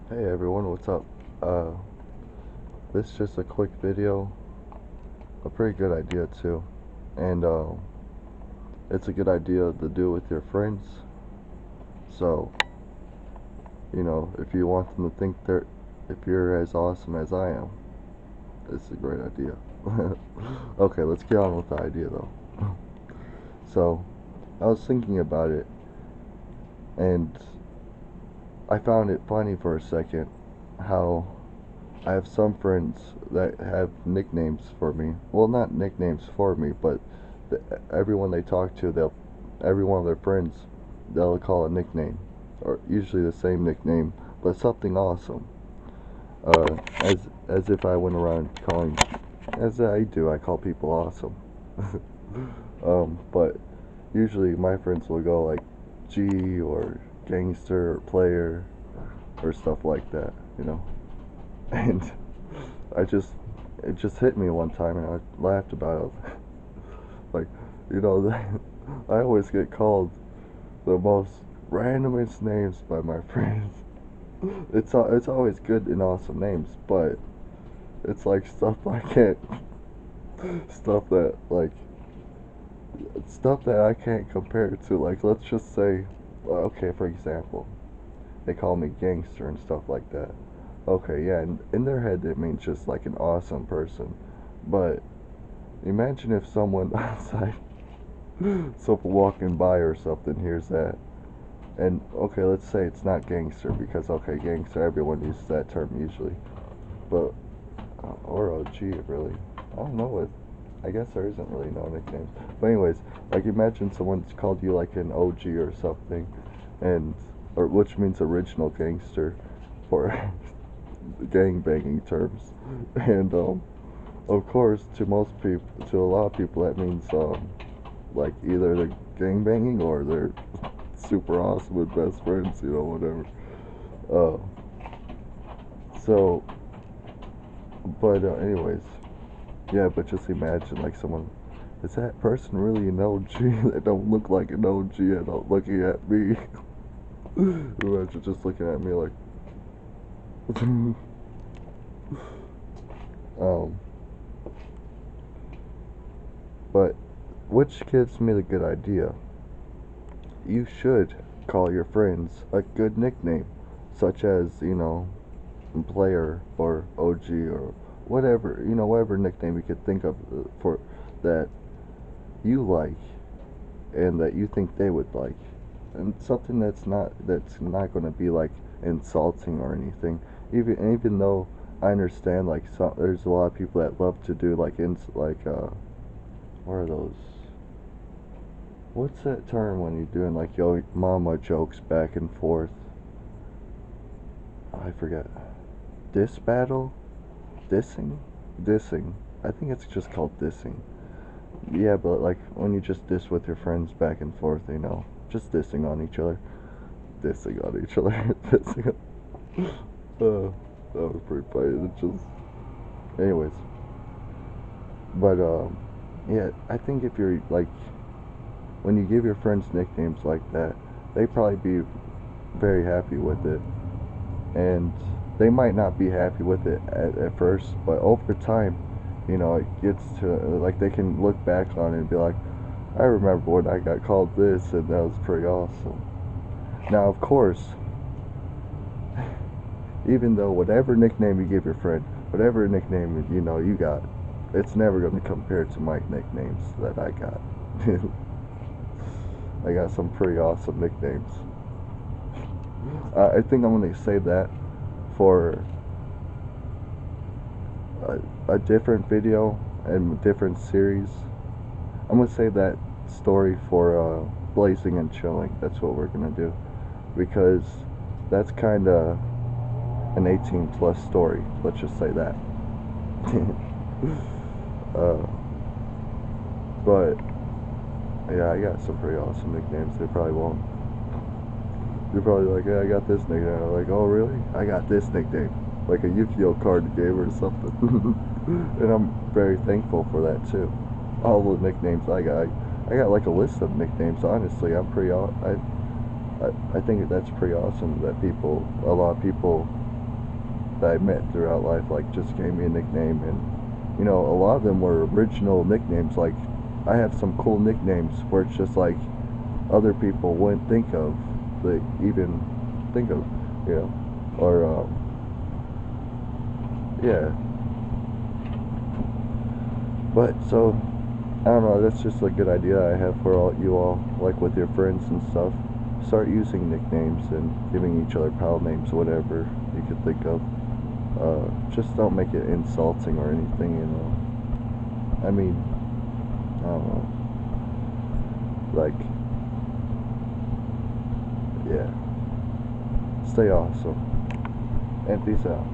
Hey everyone, what's up? Uh, this is just a quick video, a pretty good idea too, and it's a good idea to do with your friends. So, if you want them to think if you're as awesome as I am, it's a great idea. Okay, let's get on with the idea though. So, I was thinking about it, and I found it funny for a second how I have some friends that have nicknames for me. Well, not nicknames for me, but everyone they talk to, every one of their friends, they'll call a nickname, or usually the same nickname, but something awesome. As if I went around calling, as I do, I call people awesome. But usually my friends will go like G or gangster or player or stuff like that, you know. And I just it just hit me one time and I laughed about it. Like, you know, I always get called the most randomest names by my friends. It's always good and awesome names, but it's like stuff that like stuff that I can't compare to. Like, let's just say, okay, for example, they call me gangster and stuff like that. Okay, yeah, in their head it means just like an awesome person, but imagine if someone outside, someone walking by or something hears that. And okay, let's say it's not gangster because okay, gangster everyone uses that term usually, but or OG really. I don't know what. I guess there isn't really no nicknames. But anyways, like imagine someone's called you like an OG or something, and or which means original gangster, for gang banging terms, and of course to a lot of people that means like either they're gang banging or they're super awesome with best friends, whatever. Uh, so, but anyways, yeah. But just imagine like someone, is that person really an OG? They don't look like an OG at all. Looking at me, imagine just looking at me like, um. But which gives me the good idea. You should call your friends a good nickname, such as player or OG or whatever, whatever nickname you could think of for that you like and that you think they would like, and something that's not going to be like insulting or anything. Even though I understand like there's a lot of people that love to do like what are those? What's that term when you're doing like yo mama jokes back and forth? I forget. Diss battle? Dissing? Dissing. I think it's just called dissing. Yeah, but like when you just diss with your friends back and forth, just dissing on each other. Dissing on each other. Dissing on... that was pretty funny. It just... Anyways. But, yeah, I think if you're like... When you give your friends nicknames like that, they probably be very happy with it. And they might not be happy with it at first, but over time, it gets to like they can look back on it and be like, I remember when I got called this, and that was pretty awesome. Now, of course, even though whatever nickname you give your friend, whatever nickname you got, it's never going to compare to my nicknames that I got. I got some pretty awesome nicknames. I think I'm going to save that for a different video and different series. I'm gonna save that story for blazing and chilling. That's what we're gonna do because that's kind of an 18 plus story. Let's just say that. uh, but yeah, I got some pretty awesome nicknames. They probably won't. You're probably like, yeah, I got this nickname. I'm like, oh really? I got this nickname, like a Yu-Gi-Oh card game or something. And I'm very thankful for that too. All the nicknames I got like a list of nicknames. Honestly, I think that's pretty awesome that a lot of people that I met throughout life, like, just gave me a nickname. And you know, a lot of them were original nicknames. Like, I have some cool nicknames where it's just like other people wouldn't think of, they even think of, you know, or yeah. But so I don't know. That's just a good idea I have for all you all, like with your friends and stuff. Start using nicknames and giving each other pal names, whatever you could think of. Just don't make it insulting or anything, you know. I mean, I don't know. Like, yeah. Stay awesome. And peace out.